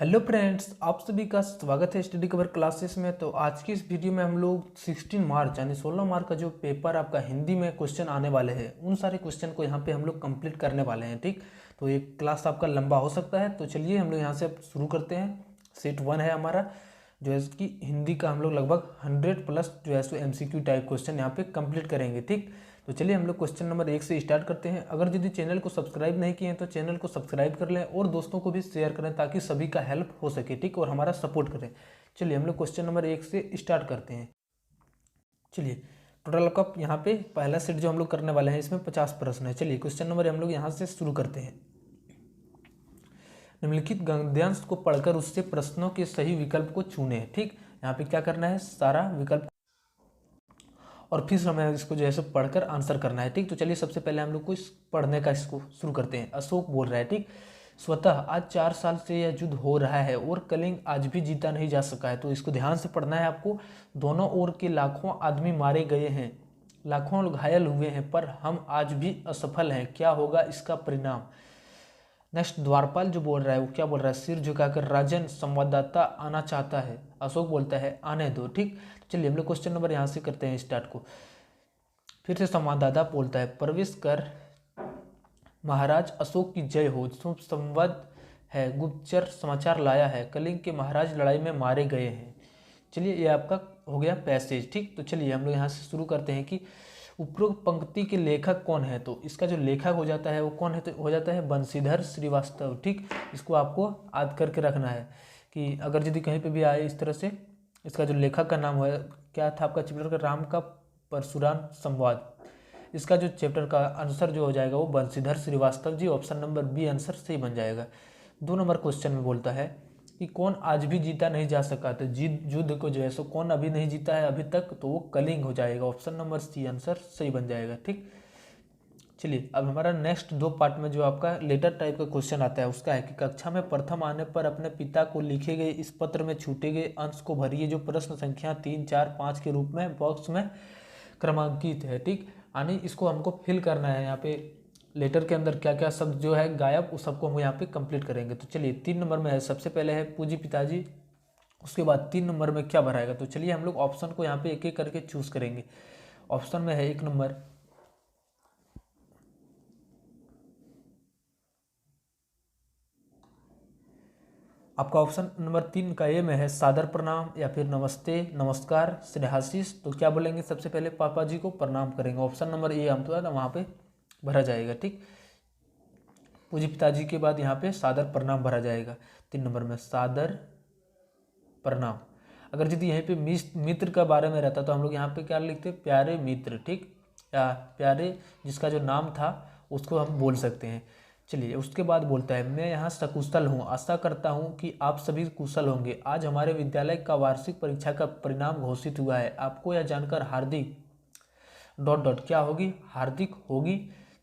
Hello friends, आप सभी का स्वागत है स्टडी कवर क्लासेस में। तो आज की इस वीडियो में हम लोग 16 मार्च यानी 16 मार्च का जो पेपर आपका हिंदी में क्वेश्चन आने वाले हैं उन सारे क्वेश्चन को यहाँ पे हम लोग कंप्लीट करने वाले हैं। ठीक, तो ये क्लास आपका लंबा हो सकता है, तो चलिए हम लोग यहाँ से अब शुरू करते हैं। सेट 1 है हमारा, जो है कि हिंदी का हम लोग लगभग 100 प्लस जो है सो MCQ टाइप क्वेश्चन यहाँ पे कंप्लीट करेंगे। ठीक, तो चलिए हम लोग क्वेश्चन नंबर 1 से स्टार्ट करते हैं। अगर यदि चैनल को सब्सक्राइब नहीं किए हैं तो चैनल को सब्सक्राइब कर लें और दोस्तों को भी शेयर करें ताकि सभी का हेल्प हो सके। ठीक, और हमारा सपोर्ट करें। चलिए हम लोग क्वेश्चन नंबर 1 से स्टार्ट करते हैं। चलिए, टोटल आपका यहाँ पे पहला सेट जो हम लोग करने वाले हैं इसमें 50 प्रश्न है। चलिए क्वेश्चन नंबर हम लोग यहाँ से शुरू करते हैं। निम्नलिखित गद्यांश को पढ़कर उससे प्रश्नों के सही विकल्प को चुने। ठीक, यहाँ पे क्या करना है, सारा विकल्प और फिर हमें इसको जो है सो पढ़कर आंसर करना है। ठीक, तो चलिए सबसे पहले हम लोग को इस पढ़ने का इसको शुरू करते हैं। अशोक बोल रहा है, ठीक, स्वतः आज 4 साल से यह युद्ध हो रहा है और कलिंग आज भी जीता नहीं जा सका है। तो इसको ध्यान से पढ़ना है आपको। दोनों ओर के लाखों आदमी मारे गए हैं, लाखों लोग घायल हुए हैं, पर हम आज भी असफल हैं। क्या होगा इसका परिणाम। नेक्स्ट, द्वारपाल जो बोल रहा है वो क्या बोल रहा है, सिर झुकाकर राजन संवाददाता आना चाहता है। अशोक बोलता है आने दो। ठीक, तो चलिए हम लोग क्वेश्चन नंबर यहाँ से करते हैं स्टार्ट को। फिर से संवाददाता बोलता है प्रवेश कर महाराज अशोक की जय हो, शुभ संवाद है, गुप्तचर समाचार लाया है, कलिंग के महाराज लड़ाई में मारे गए हैं। चलिए ये आपका हो गया पैसेज। ठीक, तो चलिए हम लोग यहाँ से शुरू करते हैं कि उपरोक्त पंक्ति के लेखक कौन है। तो इसका जो लेखक हो जाता है वो कौन है, तो हो जाता है बंशीधर श्रीवास्तव। ठीक, इसको आपको याद करके रखना है कि अगर यदि कहीं पे भी आए इस तरह से, इसका जो लेखक का नाम है क्या था आपका चैप्टर का, राम का परशुराम संवाद। इसका जो चैप्टर का आंसर जो हो जाएगा वो Banshidhar Srivastava ji, option number B answer सही बन जाएगा। 2 नंबर क्वेश्चन में बोलता है कि कौन आज भी जीता नहीं जा सका। तो युद्ध को जो है सो कौन अभी नहीं जीता है अभी तक, तो वो कलिंग हो जाएगा, ऑप्शन नंबर सी आंसर सही बन जाएगा। ठीक, चलिए अब हमारा नेक्स्ट 2 पार्ट में जो आपका लेटर टाइप का क्वेश्चन आता है उसका है कि कक्षा में प्रथम आने पर अपने पिता को लिखे गए इस पत्र में छूटे गए अंश को भरिए जो प्रश्न संख्या 3, 4, 5 के रूप में बॉक्स में क्रमांकित है। ठीक, यानी इसको हमको फिल करना है। यहाँ पे लेटर के अंदर क्या क्या शब्द जो है गायब, उस सबको हम यहाँ पे कंप्लीट करेंगे। तो चलिए 3 नंबर में है, सबसे पहले है पूजी पिताजी, उसके बाद 3 नंबर में क्या भराएगा। तो चलिए हम लोग ऑप्शन को यहाँ पे एक एक करके चूज करेंगे। ऑप्शन में है 1 नंबर, आपका ऑप्शन नंबर 3 का ए में है सादर प्रणाम या फिर नमस्ते, नमस्कार, स्नेहाशीष। तो क्या बोलेंगे, सबसे पहले पापा जी को प्रणाम करेंगे, ऑप्शन नंबर ए हम तो है ना वहाँ पे भरा जाएगा। ठीक, पूज्य पिताजी के बाद यहाँ पे सादर प्रणाम भरा जाएगा। 3 नंबर में सादर प्रणाम। अगर यदि यहीं पे मित्र का बारे में रहता तो हम लोग यहाँ पे क्या लिखते, प्यारे मित्र। ठीक, या प्यारे जिसका जो नाम था उसको हम बोल सकते हैं। चलिए उसके बाद बोलता है मैं यहाँ सकुशल हूँ, आशा करता हूँ कि आप सभी कुशल होंगे। आज हमारे विद्यालय का वार्षिक परीक्षा का परिणाम घोषित हुआ है, आपको यह जानकर हार्दिक डॉट डॉट क्या होगी, हार्दिक होगी।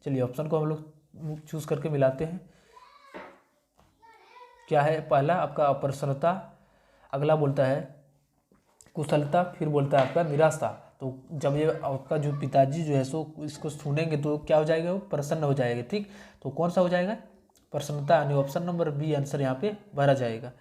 चलिए ऑप्शन को हम लोग चूज करके मिलाते हैं। क्या है, पहला आपका अप्रसन्नता, अगला बोलता है कुशलता, फिर बोलता है आपका निराशा। तो जब ये आपका जो पिताजी जो है सो इसको सुनेंगे तो क्या हो जाएगा, वो प्रसन्न हो जाएगा। ठीक, तो कौन सा हो जाएगा, प्रसन्नता, यानी ऑप्शन नंबर बी आंसर यहाँ पे भरा जाएगा।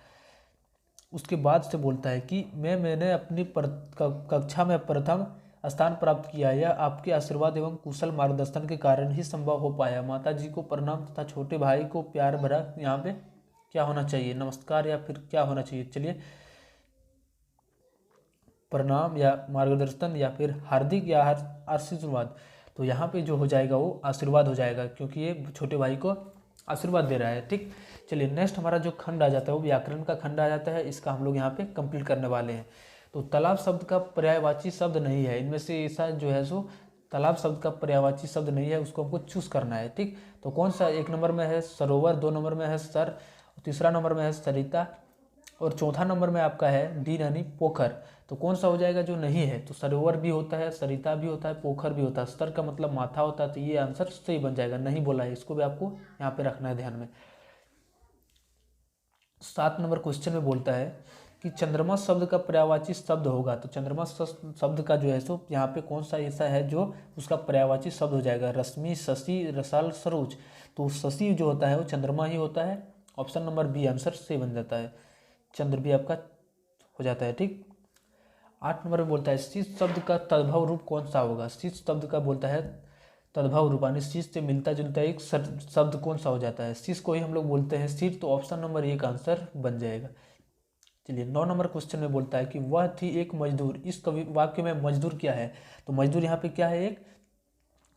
उसके बाद से बोलता है कि मैंने अपनी कक्षा में प्रथम स्थान प्राप्त किया, यह आपके आशीर्वाद एवं कुशल मार्गदर्शन के कारण ही संभव हो पाया। माता जी को प्रणाम तथा छोटे भाई को प्यार भरा यहाँ पे क्या होना चाहिए, नमस्कार या फिर क्या होना चाहिए। चलिए प्रणाम या मार्गदर्शन या फिर हार्दिक या आशीर्वाद। तो यहाँ पे जो हो जाएगा वो आशीर्वाद हो जाएगा क्योंकि ये छोटे भाई को आशीर्वाद दे रहा है। ठीक, चलिए नेक्स्ट हमारा जो खंड आ जाता है वो व्याकरण का खंड आ जाता है, इसका हम लोग यहाँ पे कंप्लीट करने वाले हैं। तो तालाब शब्द का पर्यायवाची शब्द नहीं है, इनमें से ऐसा जो है सो तालाब शब्द का पर्यायवाची शब्द नहीं है, उसको हमको चूज करना है। ठीक, तो कौन सा, 1 नंबर में है सरोवर, 2 नंबर में है सर, तीसरा नंबर में है सरिता और चौथा नंबर में आपका है डी यानी पोखर। तो कौन सा हो जाएगा जो नहीं है, तो सरोवर भी होता है, सरिता भी होता है, पोखर भी होता है, सर का मतलब माथा होता है, तो ये आंसर सही बन जाएगा। नहीं बोला है, इसको भी आपको यहाँ पे रखना है ध्यान में। 7 नंबर क्वेश्चन में बोलता है कि चंद्रमा शब्द का पर्यायवाची शब्द होगा। तो चंद्रमा शब्द का जो है सो यहाँ पे कौन सा ऐसा है जो उसका पर्यायवाची शब्द हो जाएगा, रश्मि, शशि, रसाल, सरोज। तो शशि जो होता है वो चंद्रमा ही होता है ऑप्शन नंबर बी आंसर सही बन जाता है, चंद्र भी आपका हो जाता है। ठीक, 8 नंबर में बोलता है शीश शब्द का तद्भव रूप कौन सा होगा। शीश शब्द का बोलता है तद्भव रूप, यानी शीश से मिलता जुलता एक शब्द कौन सा हो जाता है। शीश को ही हम लोग बोलते हैं शीर, तो ऑप्शन नंबर ए का आंसर बन जाएगा। चलिए 9 नंबर क्वेश्चन में बोलता है कि वह थी एक मजदूर। इस कवि वाक्य में मजदूर क्या है, तो मजदूर यहाँ पे क्या है, एक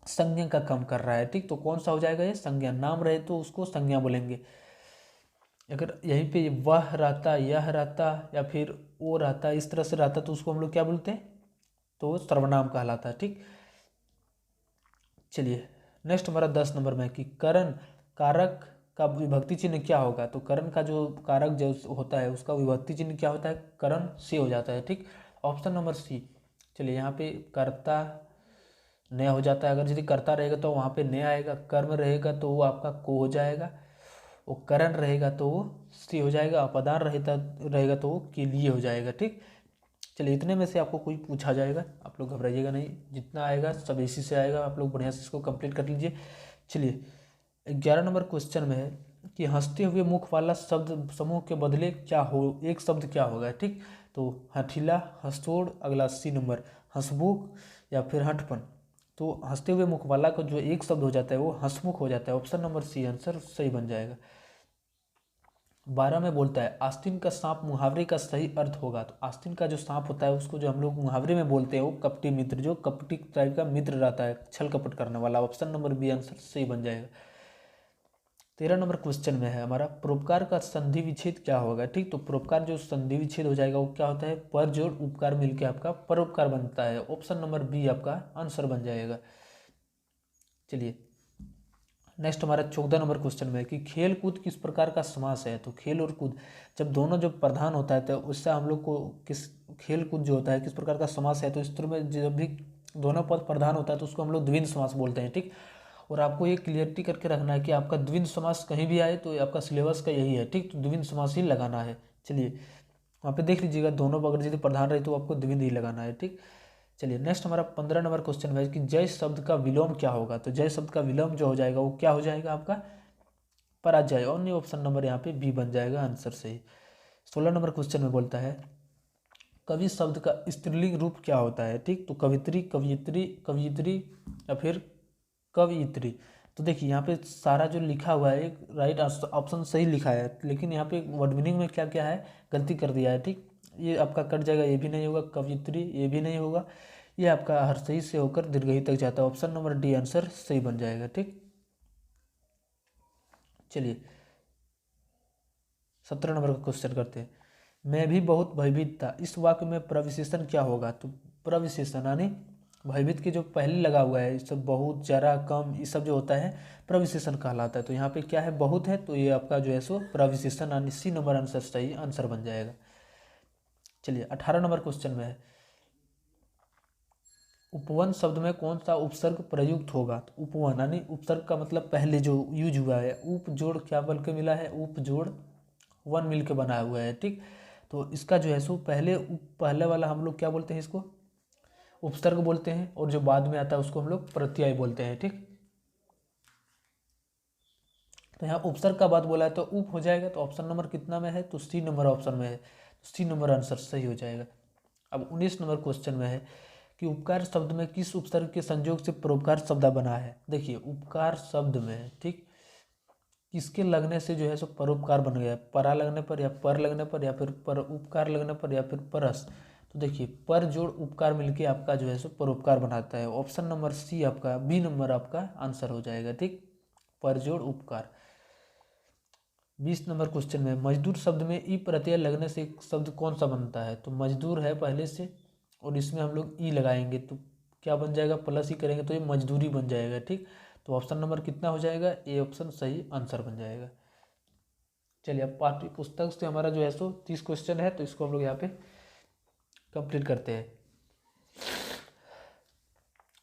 संज्ञा का काम कर रहा है। ठीक, तो कौन सा हो जाएगा ये, संज्ञा। नाम रहे तो उसको संज्ञा बोलेंगे। अगर यहीं पे वह रहता, यह रहता या फिर वो रहता, इस तरह से रहता, तो उसको हम लोग क्या बोलते हैं, तो सर्वनाम कहलाता है। ठीक, चलिए नेक्स्ट हमारा 10 नंबर में कि करण कारक का विभक्ति चिन्ह क्या होगा। तो करण का जो कारक जो होता है उसका विभक्ति चिन्ह क्या होता है, करण से हो जाता है। ठीक, ऑप्शन नंबर सी। चलिए यहाँ पे कर्ता नया हो जाता है, अगर यदि कर्ता रहेगा तो वहाँ पे नया आएगा, कर्म रहेगा तो वो आपका को हो जाएगा, वो करण रहेगा तो वो सी हो जाएगा, अपदान रहेगा तो वो के लिए हो जाएगा। ठीक, चलिए इतने में से आपको कोई पूछा जाएगा, आप लोग घबराइएगा नहीं, जितना आएगा सब इसी से आएगा, आप लोग बढ़िया से इसको कंप्लीट कर लीजिए। चलिए 11 नंबर क्वेश्चन में है कि हंसते हुए मुख वाला शब्द समूह के बदले क्या हो, एक शब्द क्या होगा। ठीक, तो हठीला, हंसोड़, अगला सी नंबर हंसमुख या फिर हठपन। तो हंसते हुए मुख वाला का जो एक शब्द हो जाता है वो हंसमुख हो जाता है, ऑप्शन नंबर सी आंसर सही बन जाएगा। 12 में बोलता है आस्तीन का सांप मुहावरे का सही अर्थ होगा। तो आस्तीन का जो सांप होता है उसको जो हम लोग मुहावरे में बोलते हैं वो कपटी मित्र, जो कपटी टाइप का मित्र रहता है, छल कपट करने वाला, ऑप्शन नंबर बी आंसर सही बन जाएगा। 13 नंबर क्वेश्चन में है हमारा परोपकार का संधि विच्छेद क्या होगा। ठीक, तो परोपकार जो संधि विच्छेद हो जाएगा वो क्या होता है, पर जोड़ उपकार मिलके आपका परोपकार बनता है, ऑप्शन नंबर बी आपका आंसर बन जाएगा। चलिए नेक्स्ट हमारा 14 नंबर क्वेश्चन में है कि खेल कूद किस प्रकार का समास है। तो खेल और कूद जब दोनों जब प्रधान होता है तो उससे हम लोग को किस खेल कूद जो होता है किस प्रकार का समास है। तो इस तरह में जब भी दोनों पद प्रधान होता है तो उसको हम लोग द्विंद समास बोलते हैं। ठीक, और आपको ये क्लियरिटी करके रखना है कि आपका द्विंद समास कहीं भी आए तो आपका सिलेबस का यही है। ठीक, तो द्विंद समास ही लगाना है। चलिए वहाँ पे देख लीजिएगा, दोनों अगर यदि प्रधान रहे तो आपको द्विंद ही लगाना है। ठीक, चलिए नेक्स्ट हमारा 15 नंबर क्वेश्चन है कि जय शब्द का विलोम क्या होगा। तो जय शब्द का विलोम जो हो जाएगा वो क्या हो जाएगा आपका पराजय, और नहीं ऑप्शन नंबर यहाँ पे बी बन जाएगा आंसर सही। 16 नंबर क्वेश्चन में बोलता है कवि शब्द का स्त्रीलिंग रूप क्या होता है। ठीक, तो कवित्री, कवियत्री, कवियत्री या फिर कवियत्री। तो देखिए यहाँ पे सारा जो लिखा हुआ है एक राइट ऑप्शन सही लिखा है, लेकिन यहाँ पे वर्ड मीनिंग में क्या क्या है गलती कर दिया है। ठीक, ये आपका कट जाएगा, ये भी नहीं होगा, कवियत्री ये भी नहीं होगा, ये आपका हर्षई से होकर दीर्घई तक जाता है, ऑप्शन नंबर डी आंसर सही बन जाएगा। ठीक, चलिए 17 नंबर का क्वेश्चन करते हैं। मैं भी बहुत भयभीत था, इस वाक्य में प्रविशेषण क्या होगा। तो प्रविशेषण यानी भयभीत के जो पहले लगा हुआ है, इस सब बहुत, जरा, कम, ये सब जो होता है प्रविशेषण कहलाता है। तो यहाँ पे क्या है, बहुत है, तो ये आपका जो है सो प्रविशेषण यानी सी नंबर आंसर सही आंसर बन जाएगा। चलिए 18 नंबर क्वेश्चन में है उपवन शब्द में कौन सा उपसर्ग प्रयुक्त होगा। तो उपवन यानी उपसर्ग का मतलब पहले जो यूज हुआ है, उप जोड़ क्या बल के मिला है, उप जोड़ वन मिल के बना हुआ है। ठीक, तो इसका जो है सो पहले वाला हम लोग क्या बोलते हैं, इसको उपसर्ग बोलते हैं, और जो बाद में आता है उसको हम लोग प्रत्यय बोलते हैं। ठीक, तो यहाँ उपसर्ग का बात बोला है तो उप हो जाएगा, तो ऑप्शन नंबर कितना में है, तो सी नंबर ऑप्शन में है, तो सी नंबर आंसर सही हो जाएगा। अब 19 नंबर क्वेश्चन में है कि उपकार शब्द में किस उपसर्ग के संयोग से परोपकार शब्द बना है। देखिए उपकार शब्द में ठीक किसके लगने से जो है सो परोपकार बन गया, परा लगने पर या पर लगने पर या फिर पर उपकार लगने पर या फिर परस। तो देखिए पर जोड़ उपकार मिलके आपका जो है सो परोपकार बनाता है, ऑप्शन नंबर सी आपका बी नंबर आपका आंसर हो जाएगा। ठीक, पर जोड़ उपकार। 20 नंबर क्वेश्चन में मजदूर शब्द में ई प्रत्यय लगने से एक शब्द कौन सा बनता है। तो मजदूर है पहले से और इसमें हम लोग ई लगाएंगे तो क्या बन जाएगा, प्लस ही करेंगे तो ये मजदूरी बन जाएगा। ठीक, तो ऑप्शन नंबर कितना हो जाएगा, ए ऑप्शन सही आंसर बन जाएगा। चलिए अब पाठ्य पुस्तक से हमारा जो है सो 30 क्वेश्चन है, तो इसको हम लोग यहाँ पे कंप्लीट करते हैं।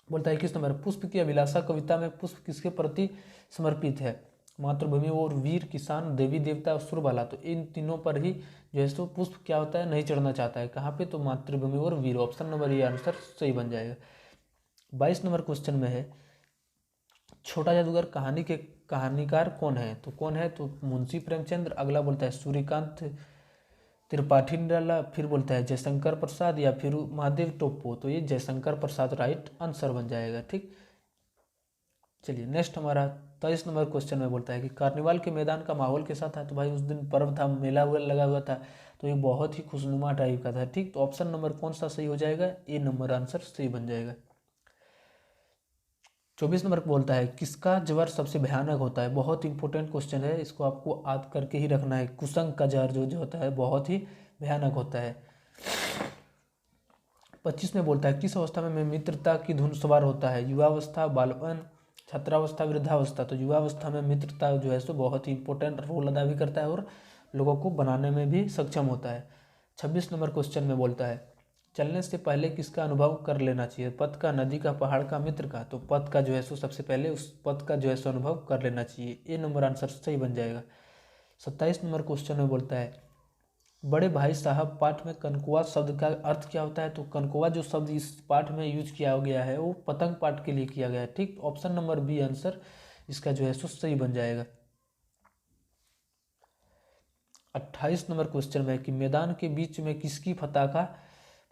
बोलता है किस नंबर, पुष्प की अभिलाषा कविता में पुष्प किसके प्रति समर्पित है। मातृभूमि और वीर, किसान, देवी देवता और सुरबाला। तो इन तीनों पर ही जो है सो पुष्प क्या होता है, नहीं चढ़ना चाहता है। कहाँ पे, तो मातृभूमि और वीर, ऑप्शन नंबर ये आंसर सही बन जाएगा। 22 नंबर क्वेश्चन में है छोटा जादूगर कहानी के कहानीकार कौन है? तो मुंशी प्रेमचंद। अगला बोलता है सूर्यकांत त्रिपाठी निराला। फिर बोलता है जयशंकर प्रसाद या फिर महादेव टोप्पो। तो ये जयशंकर प्रसाद राइट आंसर बन जाएगा। ठीक, चलिए नेक्स्ट हमारा 23 नंबर क्वेश्चन में बोलता है कि कार्निवाल के मैदान का माहौल कैसा था? तो भाई उस दिन पर्व था, मेला हुआ लगा हुआ था, तो ये बहुत ही खुशनुमा टाइप का था। ठीक, तो ऑप्शन नंबर कौन सा सही हो जाएगा? ए नंबर आंसर सही बन जाएगा। 24 नंबर बोलता है किसका ज्वर सबसे भयानक होता है? बहुत इंपॉर्टेंट क्वेश्चन है, इसको आपको याद करके ही रखना है। कुसंग का ज्वर जो होता है बहुत ही भयानक होता है। 25 में बोलता है किस अवस्था में मित्रता की धुन सवार होता है? युवावस्था, बालपन, छात्रावस्था, वृद्धावस्था। तो युवावस्था में मित्रता जो है सो बहुत ही इंपॉर्टेंट रोल अदा भी करता है और लोगों को बनाने में भी सक्षम होता है। 26 नंबर क्वेश्चन में बोलता है चलने से पहले किसका अनुभव कर लेना चाहिए? पथ का, नदी का, पहाड़ का, मित्र का। तो पथ का जो है सो सबसे पहले उस पथ का जो है सो अनुभव कर लेना चाहिए। ए नंबर आंसर सही बन जाएगा। 27 नंबर क्वेश्चन में बोलता है बड़े भाई साहब पाठ में कनकुआ शब्द का अर्थ क्या होता है? तो कनकुआ जो शब्द इस पाठ में यूज किया गया है वो पतंग पाठ के लिए किया गया है। ठीक, ऑप्शन नंबर बी आंसर इसका जो है सो सही बन जाएगा। 28 नंबर क्वेश्चन में कि मैदान के बीच में किसकी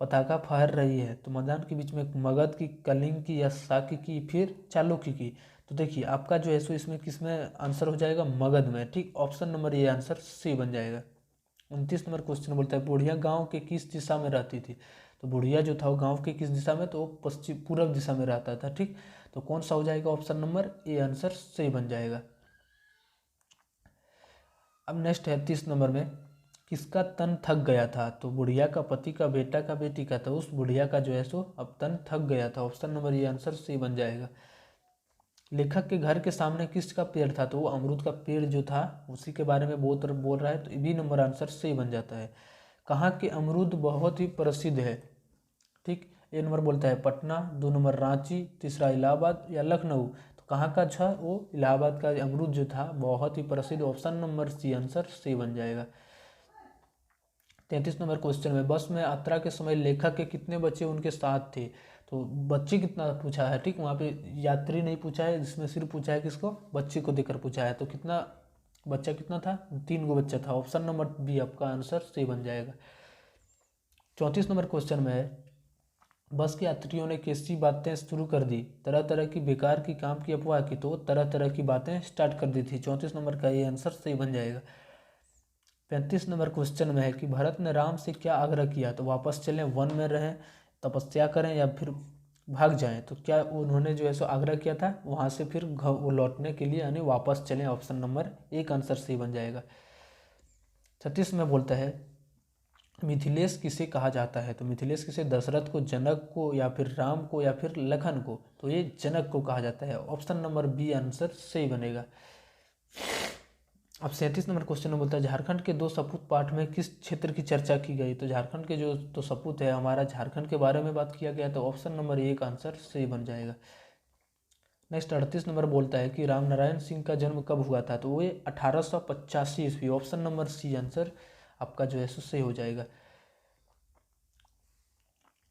पताका फहर रही है? तो मैदान के बीच में मगध की, कलिंग की या साकी की, फिर चालुक्य की। तो देखिए आपका जो है सो इसमें किसमें आंसर हो जाएगा? मगध में। ठीक, ऑप्शन नंबर ये आंसर सी बन जाएगा। 29 नंबर क्वेश्चन बोलता है बुढ़िया गांव के किस दिशा में रहती थी? तो बुढ़िया जो था वो गांव के किस दिशा में? तो वो पश्चिम पूर्व दिशा में रहता था। ठीक, तो कौन सा हो जाएगा? ऑप्शन नंबर ए आंसर सही बन जाएगा। अब नेक्स्ट है 30 नंबर में किसका तन थक गया था? तो बुढ़िया का, पति का, बेटा का, बेटी का। तो उस बुढ़िया का जो है सो अब तन थक गया था। ऑप्शन नंबर ये आंसर सही बन जाएगा। लेखक के घर के सामने किसका पेड़ था? तो वो अमरूद का पेड़ जो था उसी के बारे में बोल रहा है, तो बी नंबर आंसर सही बन जाता है। कहाँ के अमरूद बहुत ही प्रसिद्ध है? ठीक, ए नंबर बोलता है पटना, 2 नंबर रांची, तीसरा इलाहाबाद या लखनऊ। तो कहाँ का था? वो इलाहाबाद का अमरूद जो था बहुत ही प्रसिद्ध। ऑप्शन नंबर सी आंसर सही बन जाएगा। 33 नंबर क्वेश्चन में बस में यात्रा के समय लेखक के कितने बच्चे उनके साथ थे? तो बच्चे कितना पूछा है? ठीक, वहाँ पे यात्री नहीं पूछा है, इसमें सिर्फ पूछा है किसको? बच्चे को देकर पूछा है। तो कितना बच्चा कितना था? 3 गो बच्चा था। ऑप्शन नंबर बी आपका आंसर सही बन जाएगा। 34 नंबर क्वेश्चन में है बस के यात्रियों ने कैसी बातें शुरू कर दी? तरह तरह की, बेकार की, काम की, अफवाह की। तो तरह तरह की बातें स्टार्ट कर दी थी। 34 नंबर का ये आंसर सही बन जाएगा। 35 नंबर क्वेश्चन में है कि भरत ने राम से क्या आग्रह किया? तो वापस चलें, वन में रहें, तपस्या करें या फिर भाग जाएं। तो क्या उन्होंने जो है सो आग्रह किया था वहाँ से फिर वो लौटने के लिए, यानी वापस चलें। ऑप्शन नंबर एक आंसर सही बन जाएगा। 36 में बोलता है मिथिलेश किसे कहा जाता है? तो मिथिलेश किसे? दशरथ को, जनक को या फिर राम को या फिर लखन को। तो ये जनक को कहा जाता है। ऑप्शन नंबर बी आंसर सही बनेगा। अब 37 नंबर क्वेश्चन में बोलता है झारखंड के 2 सपूत पाठ में किस क्षेत्र की चर्चा की गई? तो झारखंड के जो 2 सपूत है हमारा झारखंड के बारे में बात किया गया। तो ऑप्शन नंबर एक आंसर सही बन जाएगा। नेक्स्ट 38 नंबर बोलता है कि रामनारायण सिंह का जन्म कब हुआ था? तो वो 1885 ईस्वी। ऑप्शन नंबर सी आंसर आपका जो है सही हो जाएगा।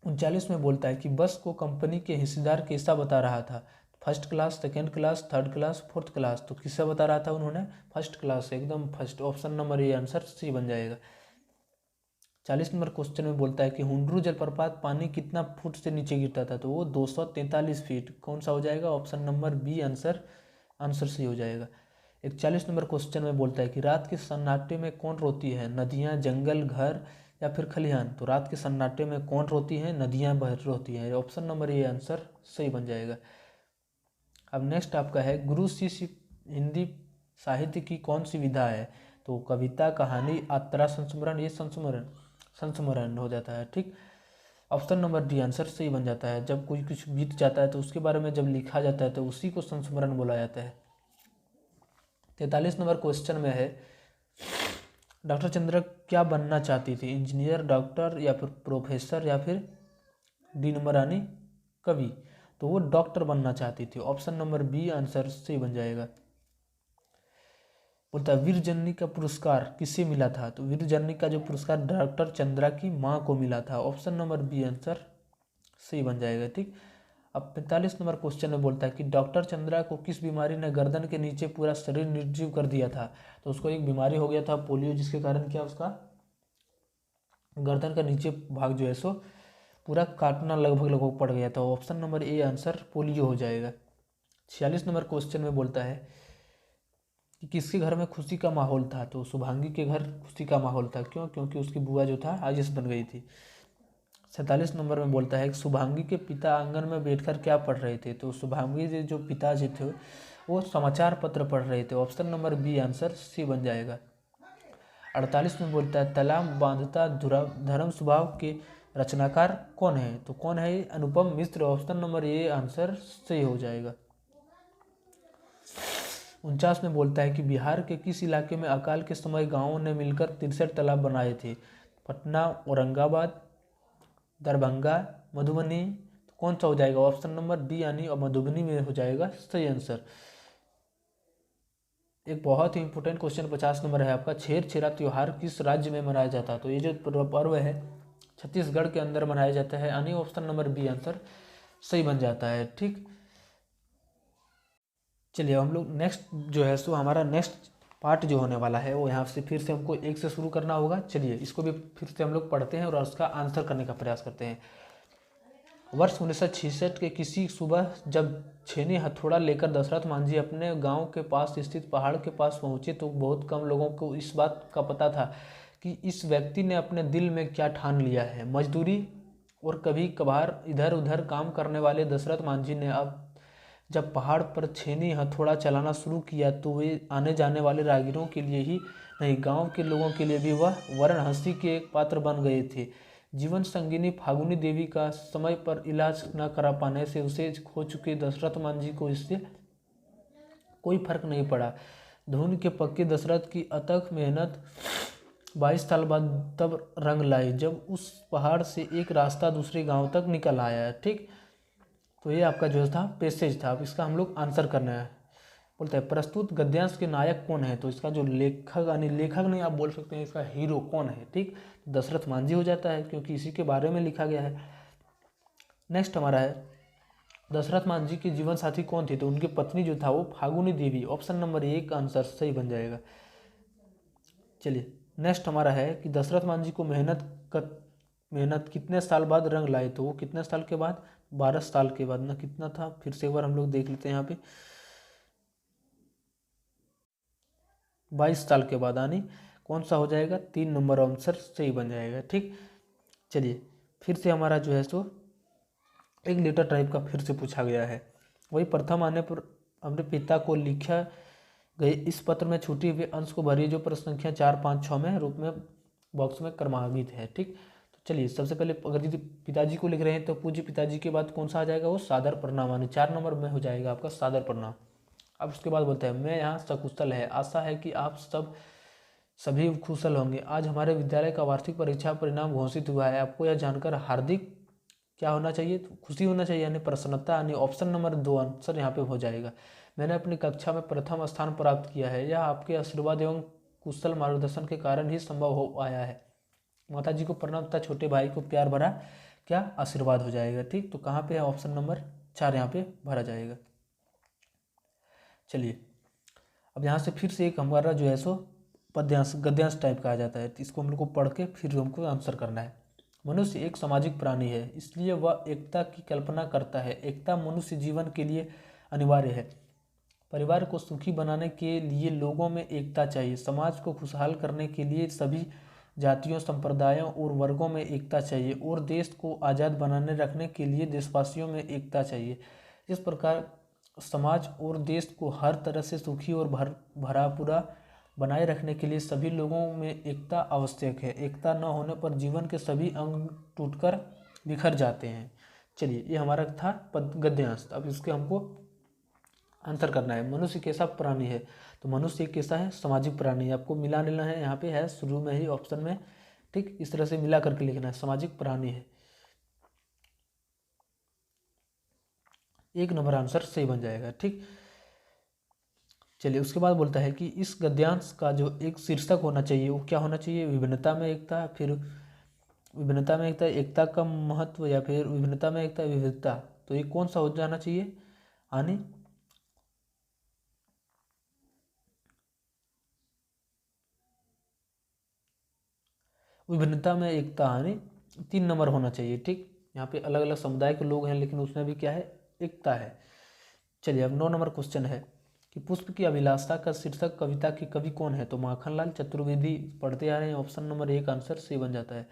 39 में बोलता है कि बस को कंपनी के हिस्सेदार कैसा बता रहा था? First class, second class, third class, fourth class. तो किससे बता रहा था उन्होंने? फर्स्ट क्लास, एकदम फर्स्ट। ऑप्शन नंबर ये आंसर सी बन जाएगा। 40 नंबर क्वेश्चन में बोलता है कि हुंड्रू जलप्रपात पानी कितना फुट से नीचे गिरता था? तो वो 243 फीट। कौन सा हो जाएगा? Option number B answer C हो जाएगा। 41 नंबर क्वेश्चन में बोलता है कि रात के सन्नाटे में कौन रोती है? नदियाँ, जंगल, घर या फिर खलिहान। तो रात के सन्नाटे में कौन रोती है? नदियाँ रोती हैं। ऑप्शन नंबर ये आंसर सही बन जाएगा। अब नेक्स्ट आपका है गुरु शिष्य हिंदी साहित्य की कौन सी विधा है? तो कविता, कहानी, यात्रा, संस्मरण। ये संस्मरण हो जाता है। ठीक, ऑप्शन नंबर डी आंसर सही बन जाता है। जब कोई कुछ बीत जाता है तो उसके बारे में जब लिखा जाता है तो उसी को संस्मरण बोला जाता है। 43 नंबर क्वेश्चन में है डॉक्टर चंद्र क्या बनना चाहती थी? इंजीनियर, डॉक्टर या फिर प्रोफेसर या फिर डी नंबर यानी कवि। तो वो डॉक्टर बनना चाहती थी। ऑप्शन नंबर बी आंसर सही बन जाएगा। बोलता है वीर जननी का पुरस्कार किसे मिला था? तो वीर जननी का जो पुरस्कार डॉक्टर चंद्रा की माँ को मिला था। ऑप्शन नंबर बी आंसर सही बन जाएगा। ठीक, अब 45 नंबर क्वेश्चन में बोलता है कि डॉक्टर चंद्रा को किस बीमारी ने गर्दन के नीचे पूरा शरीर निर्जीव कर दिया था। तो उसको एक बीमारी हो गया था पोलियो, जिसके कारण क्या उसका गर्दन का नीचे भाग जो है सो पूरा काटना लगभग लगभग पड़ गया था। Option number A answer polio हो जाएगा। 46 नंबर क्वेश्चन में बोलता है कि किसके घर में खुशी का माहौल था। तो शुभांगी के घर खुशी का माहौल था। क्यों? क्योंकि उसकी बुआ जो था आईएएस बन गई थी। 47 नंबर में बोलता है कि शुभांगी के पिता आंगन में बैठकर क्या पढ़ रहे थे। तो शुभांगी के जो पिताजी थे वो समाचार पत्र पढ़ रहे थे। Option number B answer C बन जाएगा। 48 में बोलता है तालाब बांधता धर्म स्वभाव के रचनाकार कौन है। तो कौन है? Anupam Mishra. Option number A answer सही हो जाएगा। 49 में बोलता है कि बिहार के किस इलाके में अकाल के समय गांवों ने मिलकर 63 तालाब बनाए थे। पटना, औरंगाबाद, दरभंगा, मधुबनी। तो कौन सा हो जाएगा? ऑप्शन नंबर डी यानी मधुबनी में हो जाएगा सही आंसर। एक बहुत ही इंपॉर्टेंट क्वेश्चन 50 नंबर है आपका, छेरछेरा त्योहार किस राज्य में मनाया जाता है। तो ये जो पर्व है छत्तीसगढ़ के अंदर मनाया जाता है, यानी ऑप्शन नंबर बी आंसर सही बन जाता है। ठीक, चलिए हम लोग नेक्स्ट जो है सो हमारा नेक्स्ट पार्ट जो होने वाला है वो यहाँ से फिर से हमको एक से शुरू करना होगा। चलिए इसको भी फिर से हम लोग पढ़ते हैं और उसका आंसर करने का प्रयास करते हैं। वर्ष 1966 के किसी सुबह जब छेनी हथौड़ा लेकर दशरथ मांझी अपने गांव के पास स्थित पहाड़ के पास पहुंचे तो बहुत कम लोगों को इस बात का पता था कि इस व्यक्ति ने अपने दिल में क्या ठान लिया है। मजदूरी और कभी कभार इधर उधर काम करने वाले दशरथ मांझी ने अब जब पहाड़ पर छेनी हथौड़ा चलाना शुरू किया तो वे आने जाने वाले राहगीरों के लिए ही नहीं, गांव के लोगों के लिए भी वह वरण हंसी के एक पात्र बन गए थे। जीवन संगिनी फागुनी देवी का समय पर इलाज न करा पाने से उसे खो चुके दशरथ मांझी को इससे कोई फर्क नहीं पड़ा। धुन के पक्के दशरथ की अथक मेहनत 22 साल बाद तब रंग लाई जब उस पहाड़ से एक रास्ता दूसरे गांव तक निकल आया। ठीक, तो ये आपका जो था पैसेज था। अब इसका हम लोग आंसर करना है। बोलता है प्रस्तुत गद्यांश के नायक कौन है। तो इसका जो लेखक यानी लेखक नहीं आप बोल सकते हैं, इसका हीरो कौन है। ठीक, दशरथ मांझी हो जाता है क्योंकि इसी के बारे में लिखा गया है। नेक्स्ट हमारा है दशरथ मांझी की जीवन साथी कौन थी। तो उनकी पत्नी जो था वो फागुनी देवी। ऑप्शन नंबर एक आंसर सही बन जाएगा। चलिए नेक्स्ट हमारा है कि दशरथ मांझी को मेहनत कितने साल बाद रंग लाए। तो वो कितने साल के बाद? 12 साल के बाद ना, कितना था फिर से एक बार हम लोग देख लेते हैं यहाँ पे 22 साल के बाद, यानी कौन सा हो जाएगा? 3 नंबर आंसर सही बन जाएगा। ठीक, चलिए फिर से हमारा जो है सो एक लेटर टाइप का फिर से पूछा गया है। वही प्रथम आने पर अपने पिता को लिखा गए इस पत्र में छूटे हुए अंश को भरिए जो प्रश्न संख्या 4, 5, 6 में रूप में बॉक्स में क्रमांकित है। ठीक, तो चलिए सबसे पहले अगर यदि पिताजी को लिख रहे हैं तो पूज्य पिताजी के बाद कौन सा आ जाएगा? वो सादर प्रणाम, यानी 4 नंबर में हो जाएगा आपका सादर प्रणाम। अब उसके बाद बोलते हैं मैं यहाँ सकुशल है, आशा है कि आप सभी कुशल होंगे। आज हमारे विद्यालय का वार्षिक परीक्षा परिणाम घोषित हुआ है। आपको यह जानकर हार्दिक क्या होना चाहिए? तो खुशी होना चाहिए, यानी प्रसन्नता, यानी ऑप्शन नंबर 2 आंसर यहाँ पे हो जाएगा। मैंने अपनी कक्षा में प्रथम स्थान प्राप्त किया है, यह आपके आशीर्वाद एवं कुशल मार्गदर्शन के कारण ही संभव हो पाया है। माता जी को प्रणाम तथा छोटे भाई को प्यार भरा क्या आशीर्वाद हो जाएगा। ठीक, तो कहाँ पे है? ऑप्शन नंबर 4 यहाँ पे भरा जाएगा। चलिए अब यहाँ से फिर से एक हमारा जो है सो पद्यांश गद्यांश टाइप का आ जाता है, तो इसको हम लोग को पढ़ के फिर हमको आंसर करना है। मनुष्य एक सामाजिक प्राणी है, इसलिए वह एकता की कल्पना करता है। एकता मनुष्य जीवन के लिए अनिवार्य है। परिवार को सुखी बनाने के लिए लोगों में एकता चाहिए। समाज को खुशहाल करने के लिए सभी जातियों, संप्रदायों और वर्गों में एकता चाहिए और देश को आज़ाद बनाने रखने के लिए देशवासियों में एकता चाहिए। इस प्रकार समाज और देश को हर तरह से सुखी और भरा पूरा बनाए रखने के लिए सभी लोगों में एकता आवश्यक है। एकता न होने पर जीवन के सभी अंग टूटकर बिखर जाते हैं। चलिए ये हमारा था गद्यांश। अब इसके हमको आंसर करना है। मनुष्य कैसा प्राणी है? तो मनुष्य एक कैसा है? सामाजिक प्राणी है। आपको मिला लेना है, यहाँ पे है शुरू में ही ऑप्शन में। ठीक, इस तरह से मिला करके लिखना है, सामाजिक प्राणी है। 1 नंबर आंसर सही बन जाएगा। ठीक, चलिए उसके बाद बोलता है कि इस गद्यांश का जो एक शीर्षक होना चाहिए वो क्या होना चाहिए? विभिन्नता में एकता, फिर विभिन्नता में एकता, एकता का महत्व, या फिर विभिन्नता में एकता, विविधता। तो ये कौन सा हो जाना चाहिए? हानि। विभिन्नता में एकता, हानि 3 नंबर होना चाहिए। ठीक, यहाँ पे अलग अलग समुदाय के लोग हैं लेकिन उसमें भी क्या है? एकता है। चलिए अब 9 नंबर क्वेश्चन है कि पुष्प की अभिलाषा का शीर्षक कविता के कवि कौन है? तो माखनलाल चतुर्वेदी पढ़ते आ रहे हैं। ऑप्शन नंबर 1 आंसर सी बन जाता है।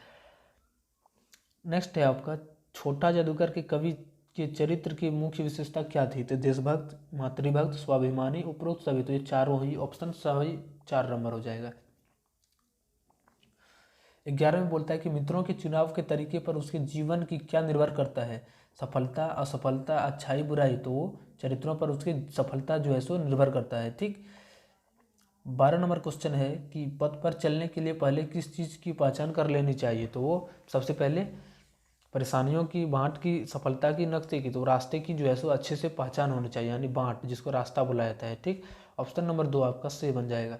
नेक्स्ट है आपका छोटा जादूगर के कवि के चरित्र की मुख्य विशेषता क्या थी? तो देशभक्त, मातृभक्त, स्वाभिमानी, उपरोक्त सभी। तो ये चारों ही ऑप्शन सही 4 नंबर हो जाएगा। 11 में बोलता है कि मित्रों के चुनाव के तरीके पर उसके जीवन की क्या निर्भर करता है? सफलता, असफलता, अच्छाई, बुराई। तो वो चरित्रों पर उसकी सफलता जो है सो निर्भर करता है। ठीक, 12 नंबर क्वेश्चन है कि पथ पर चलने के लिए पहले किस चीज़ की पहचान कर लेनी चाहिए? तो वो सबसे पहले परेशानियों की, बांट की, सफलता की, नक्शे की। तो रास्ते की जो है सो अच्छे से पहचान होनी चाहिए, यानी बांट, जिसको रास्ता बोला जाता है। ठीक, ऑप्शन नंबर 2 आपका सही बन जाएगा।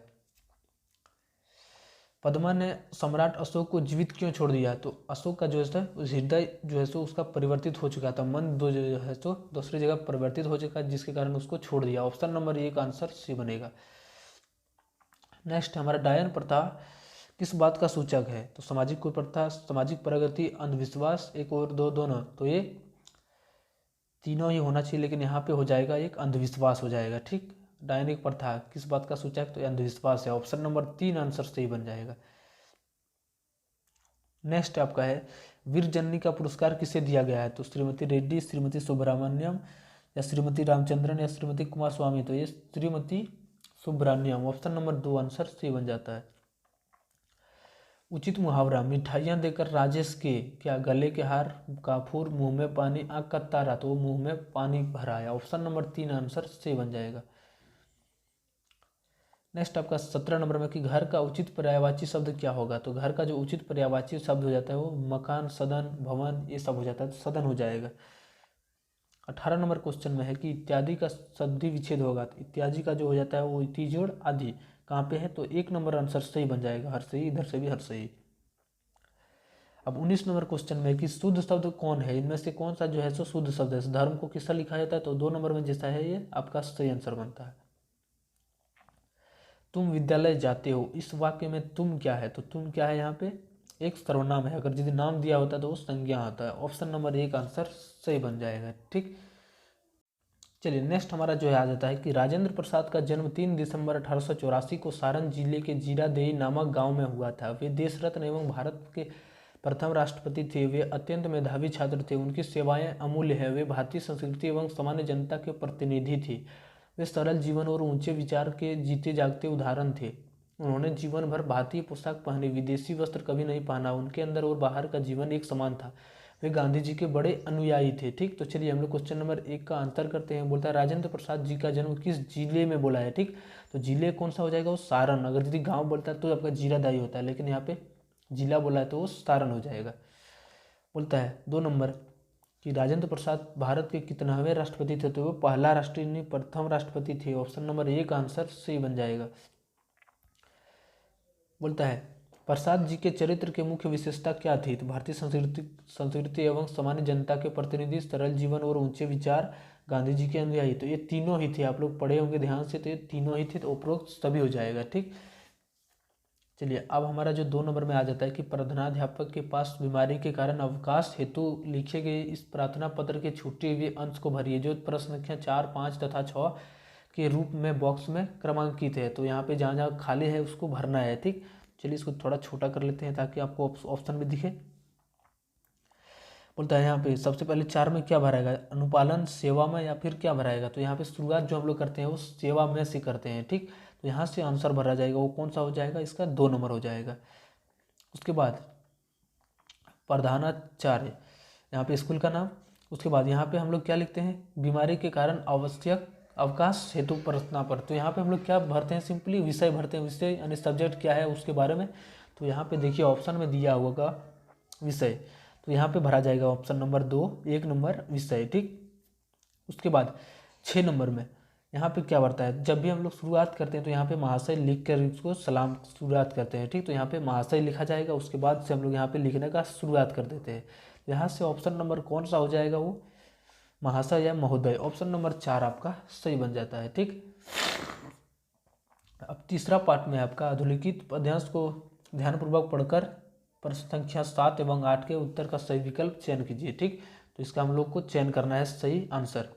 पद्मा ने सम्राट अशोक को जीवित क्यों छोड़ दिया? तो अशोक का जो है हृदय जो है सो उसका परिवर्तित हो चुका था, मन दो जो है सो दूसरी जगह परिवर्तित हो चुका, जिसके कारण उसको छोड़ दिया। ऑप्शन नंबर 1 आंसर सी बनेगा। नेक्स्ट हमारा डायन प्रथा किस बात का सूचक है? तो सामाजिक कुप्रथा, सामाजिक प्रगति, अंधविश्वास, एक और दो, दोनों। तो ये तीनों ही होना चाहिए, लेकिन यहाँ पे हो जाएगा एक अंधविश्वास हो जाएगा। ठीक, डायनिक प्रथा किस बात का सूचक? तो अंधविश्वास है। ऑप्शन नंबर 3 आंसर सही बन जाएगा। नेक्स्ट आपका है वीर जननी का पुरस्कार किसे दिया गया है? तो श्रीमती रेड्डी, श्रीमती सुब्रमण्यम, या श्रीमती रामचंद्रन, या श्रीमती कुमार स्वामी। तो ये Shrimati Subramaniam, option number 2 answer सही बन जाता है। उचित मुहावरा मिठाइयाँ देकर राजेश के क्या गले के हार, काफूर, मुंह में पानी, आँख का तारा। तो मुंह में पानी भरा है। ऑप्शन नंबर 3 आंसर सही बन जाएगा। नेक्स्ट आपका 17 नंबर में कि घर का उचित पर्यायवाची शब्द क्या होगा? तो घर का जो उचित पर्यायवाची शब्द हो जाता है वो मकान, सदन, भवन, ये सब हो जाता है, तो सदन हो जाएगा। 18 नंबर क्वेश्चन में है कि इत्यादि का सद्धि विच्छेद होगा। तो इत्यादि का जो हो जाता है वो इति जोड़ आदि कहाँ पे है? तो 1 नंबर आंसर सही बन जाएगा। हर सही, इधर से भी हर सही। अब 19 नंबर क्वेश्चन में कि शुद्ध शब्द कौन है? इनमें से कौन सा जो है सो शुद्ध शब्द है? धर्म को किससे लिखा जाता है? तो 2 नंबर में जैसा है ये आपका सही आंसर बनता है। तुम विद्यालय जाते हो, इस वाक्य में तुम क्या है? तो तुम क्या है? यहाँ पे एक सर्वनाम है। अगर यदि नाम दिया होता है तो वो संज्ञा होता है। ऑप्शन नंबर 1 आंसर सही बन जाएगा। ठीक, चलिए नेक्स्ट हमारा जो है आ जाता है कि राजेंद्र प्रसाद का जन्म 3 दिसंबर 1884 को सारण जिले के जीरादेई नामक गांव में हुआ था। वे देश रत्न एवं भारत के प्रथम राष्ट्रपति थे। वे अत्यंत मेधावी छात्र थे। उनकी सेवाएं अमूल्य है। वे भारतीय संस्कृति एवं सामान्य जनता के प्रतिनिधि थे। वे सरल जीवन और ऊंचे विचार के जीते जागते उदाहरण थे। उन्होंने जीवन भर भारतीय पोशाक पहनी, विदेशी वस्त्र कभी नहीं पहना। उनके अंदर और बाहर का जीवन एक समान था। वे गांधी जी के बड़े अनुयायी थे। ठीक, तो चलिए हम लोग क्वेश्चन नंबर 1 का आंसर करते हैं। बोलता है राजेंद्र प्रसाद जी का जन्म किस जिले में बोला है? ठीक, तो जिले कौन सा हो जाएगा? वो सारण। अगर यदि गांव बोलता है तो आपका जीरादाई होता है, लेकिन यहाँ पे जिला बोला है तो वो सारण हो जाएगा। बोलता है 2 नंबर कि राजेंद्र प्रसाद भारत के कितनावें राष्ट्रपति थे? तो वो पहला राष्ट्रीय नहीं, प्रथम राष्ट्रपति थे। ऑप्शन नंबर 1 आंसर सही बन जाएगा। बोलता है प्रसाद जी के चरित्र के मुख्य विशेषता क्या थी? तो भारतीय संस्कृति एवं सामान्य जनता के प्रतिनिधि, सरल जीवन और ऊंचे विचार, गांधी जी के अनुयायी। तो ये तीनों ही थे। आप लोग पढ़े होंगे ध्यान से, तो ये तीनों ही थे, तो उपरोक्त सभी हो जाएगा। ठीक, चलिए अब हमारा जो 2 नंबर में आ जाता है कि प्रधानाध्यापक के पास बीमारी के कारण अवकाश हेतु लिखे गए इस प्रार्थना पत्र के छूटे हुए अंश को भरिए, जो प्रश्न संख्या 4, 5 तथा 6 के रूप में बॉक्स में क्रमांकित है। तो यहाँ पे जहाँ जहाँ खाली है उसको भरना है। ठीक, चलिए इसको थोड़ा छोटा कर लेते हैं ताकि आपको ऑप्शन में दिखे। बोलता है यहाँ पे सबसे पहले 4 में क्या भराएगा? अनुपालन, सेवा में, या फिर क्या भराएगा? तो यहाँ पे शुरुआत जो हम लोग करते हैं वो सेवा में से करते हैं। ठीक, तो यहाँ से आंसर भरा जाएगा। वो कौन सा हो जाएगा? इसका 2 नंबर हो जाएगा। उसके बाद प्रधानाचार्य, यहाँ पे स्कूल का नाम। उसके बाद यहाँ पे हम लोग क्या लिखते हैं? बीमारी के कारण आवश्यक अवकाश हेतु प्रार्थना पर। तो यहाँ पे हम लोग क्या भरते हैं? सिंपली विषय भरते हैं। विषय यानी सब्जेक्ट क्या है उसके बारे में। तो यहाँ पे देखिए ऑप्शन में दिया होगा विषय, तो यहाँ पे भरा जाएगा ऑप्शन नंबर 2, 1 नंबर विषय। ठीक, उसके बाद 6 नंबर में यहाँ पे क्या बढ़ता है? जब भी हम लोग शुरुआत करते हैं तो यहाँ पे महाशय लिख कर उसको सलाम शुरुआत करते हैं। ठीक, तो यहाँ पे महाशय लिखा जाएगा। उसके बाद से हम लोग यहाँ पे लिखने का शुरुआत कर देते हैं। यहाँ से ऑप्शन नंबर कौन सा हो जाएगा? वो महाशय या महोदय। ऑप्शन नंबर 4 आपका सही बन जाता है। ठीक, अब तीसरा पार्ट में आपका अधोलिखित पद्यांश को ध्यानपूर्वक पढ़कर प्रश्न संख्या 7 एवं 8 के उत्तर का सही विकल्प चयन कीजिए। ठीक, तो इसका हम लोग को चयन करना है सही आंसर।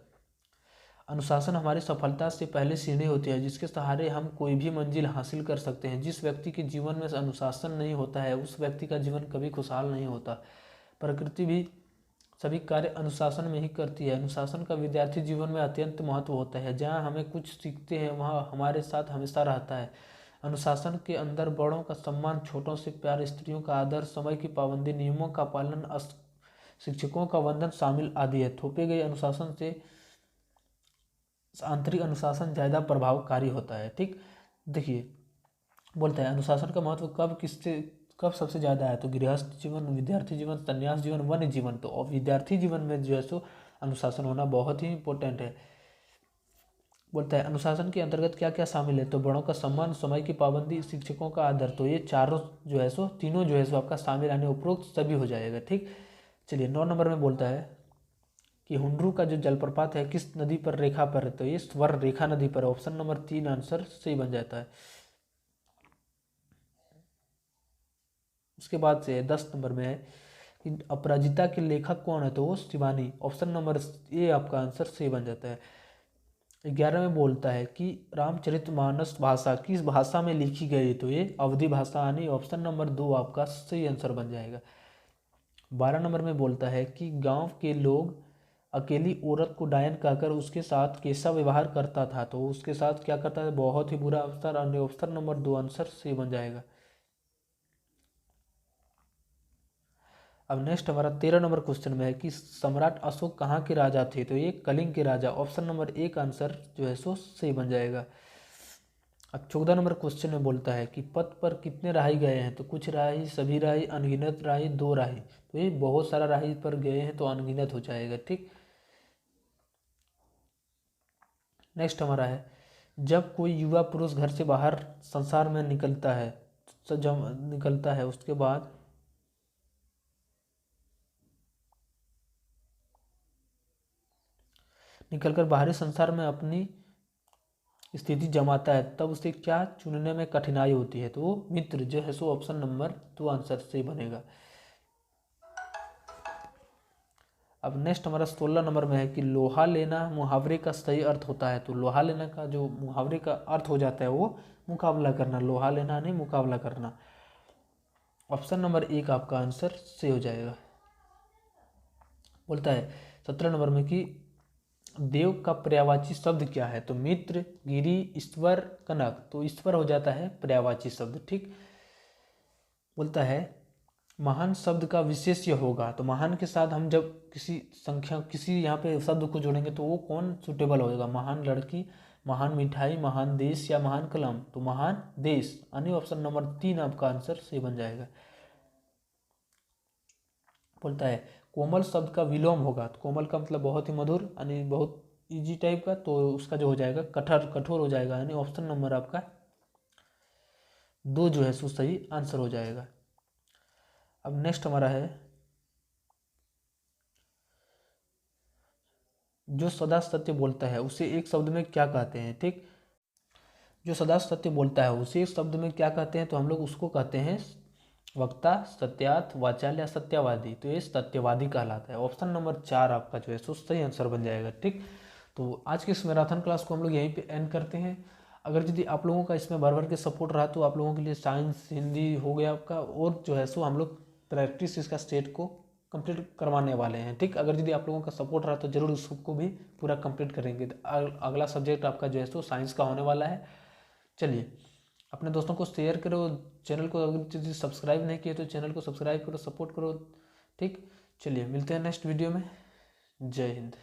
अनुशासन हमारी सफलता से पहले सीढ़ी होती है जिसके सहारे हम कोई भी मंजिल हासिल कर सकते हैं। जिस व्यक्ति के जीवन में अनुशासन नहीं होता है उस व्यक्ति का जीवन कभी खुशहाल नहीं होता। प्रकृति भी सभी कार्य अनुशासन में ही करती है। अनुशासन का विद्यार्थी जीवन में अत्यंत महत्व होता है। जहाँ हमें कुछ सीखते हैं वहाँ हमारे साथ हमेशा रहता है। अनुशासन के अंदर बड़ों का सम्मान, छोटों से प्यार, स्त्रियों का आदर, समय की पाबंदी, नियमों का पालन, शिक्षकों का वंदन शामिल आदि है। थोपे गए अनुशासन से आंतरिक अनुशासन ज़्यादा प्रभावकारी होता है। ठीक, देखिए बोलता है अनुशासन का महत्व कब सबसे ज़्यादा है, तो गृहस्थ जीवन, विद्यार्थी जीवन, संन्यास जीवन, वन्य जीवन। तो विद्यार्थी जीवन में जो है सो अनुशासन होना बहुत ही इंपॉर्टेंट है। बोलता है अनुशासन के अंतर्गत क्या क्या शामिल है, तो बड़ों का सम्मान, समय की पाबंदी, शिक्षकों का आदर। तो ये चारों जो है सो तीनों जो है सो आपका शामिल आने उपरोक्त सभी हो जाएगा। ठीक, चलिए 9 नंबर में बोलता है कि हुंड्रू का जो जलप्रपात है किस नदी पर रेखा पर है, तो ये स्वर रेखा नदी पर है। ऑप्शन नंबर 3 आंसर सही बन जाता है। उसके बाद से 10 नंबर में है कि अपराजिता के लेखक कौन है, तो वो शिवानी। ऑप्शन नंबर ए आपका आंसर सही बन जाता है। 11 में बोलता है कि रामचरितमानस भाषा किस भाषा में लिखी गई, तो ये अवधी भाषा यानी ऑप्शन नंबर 2 आपका सही आंसर बन जाएगा। 12 नंबर में बोलता है कि गांव के लोग अकेली औरत को डायन कहकर उसके साथ कैसा व्यवहार करता था, तो उसके साथ क्या करता था, बहुत ही बुरा अवसर। ऑप्शन नंबर 2 आंसर सही बन जाएगा। अब नेक्स्ट हमारा 13 नंबर क्वेश्चन में है कि सम्राट अशोक कहाँ के राजा थे, तो ये कलिंग के राजा। ऑप्शन नंबर 1 आंसर जो है सो सही बन जाएगा। अब 14 नंबर क्वेश्चन में बोलता है कि पथ पर कितने राही गए हैं, तो कुछ राही, सभी राही, अनगिनत राही, 2 राही। तो ये बहुत सारा राही पर गए हैं तो अनगिनत हो जाएगा। ठीक, नेक्स्ट हमारा है जब कोई युवा पुरुष घर से बाहर संसार में निकलता है, तो जब निकलता है उसके बाद निकलकर बाहरी संसार में अपनी स्थिति जमाता है तब उसे क्या चुनने में कठिनाई होती है, तो वो मित्र जो है सो ऑप्शन नंबर 2 आंसर सही बनेगा। अब नेक्स्ट हमारा 16 नंबर में है कि लोहा लेना मुहावरे का सही अर्थ होता है, तो लोहा लेना का जो मुहावरे का अर्थ हो जाता है वो मुकाबला करना। लोहा लेना नहीं, मुकाबला करना। ऑप्शन नंबर 1 आपका आंसर सही हो जाएगा। बोलता है 17 नंबर में कि देव का पर्यायवाची शब्द क्या है, तो मित्र, गिरी, ईश्वर, कनक। तो ईश्वर हो जाता है पर्यायवाची शब्द। ठीक, बोलता है महान शब्द का विशेष्य होगा, तो महान के साथ हम जब किसी यहाँ पे शब्द को जोड़ेंगे तो वो कौन सुटेबल होगा, महान लड़की, महान मिठाई, महान देश या महान कलम। तो महान देश यानी ऑप्शन नंबर 3 आपका आंसर सही बन जाएगा। बोलता है कोमल शब्द का विलोम होगा, तो कोमल का मतलब बहुत ही मधुर यानी बहुत इजी टाइप का, तो उसका जो हो जाएगा कठोर हो जाएगा, यानी ऑप्शन नंबर आपका 2 जो है सो सही आंसर हो जाएगा। अब नेक्स्ट हमारा है जो सदा सत्य बोलता है उसे एक शब्द में क्या कहते हैं। ठीक, जो सदा सत्य बोलता है उसे एक शब्द में क्या कहते हैं, तो हम लोग उसको कहते हैं वक्ता, सत्यार्थ, वाचाल या सत्यवादी। तो ये सत्यवादी कहलाता है। ऑप्शन नंबर 4 आपका जो है सो सही आंसर बन जाएगा। ठीक, तो आज के इस मैराथन क्लास को हम लोग यहीं पे एंड करते हैं। अगर यदि आप लोगों का इसमें भर के सपोर्ट रहा तो आप लोगों के लिए साइंस, हिंदी हो गया आपका, और जो है सो हम लोग प्रैक्टिस इसका स्टेट को कंप्लीट करवाने वाले हैं। ठीक, अगर यदि आप लोगों का सपोर्ट रहा तो जरूर उसको भी पूरा कंप्लीट करेंगे। अगला सब्जेक्ट आपका जो है सो साइंस का होने वाला है। चलिए अपने दोस्तों को शेयर करो, चैनल को अगर यदि सब्सक्राइब नहीं किए तो चैनल को सब्सक्राइब करो, सपोर्ट करो। ठीक, चलिए मिलते हैं नेक्स्ट वीडियो में। जय हिंद।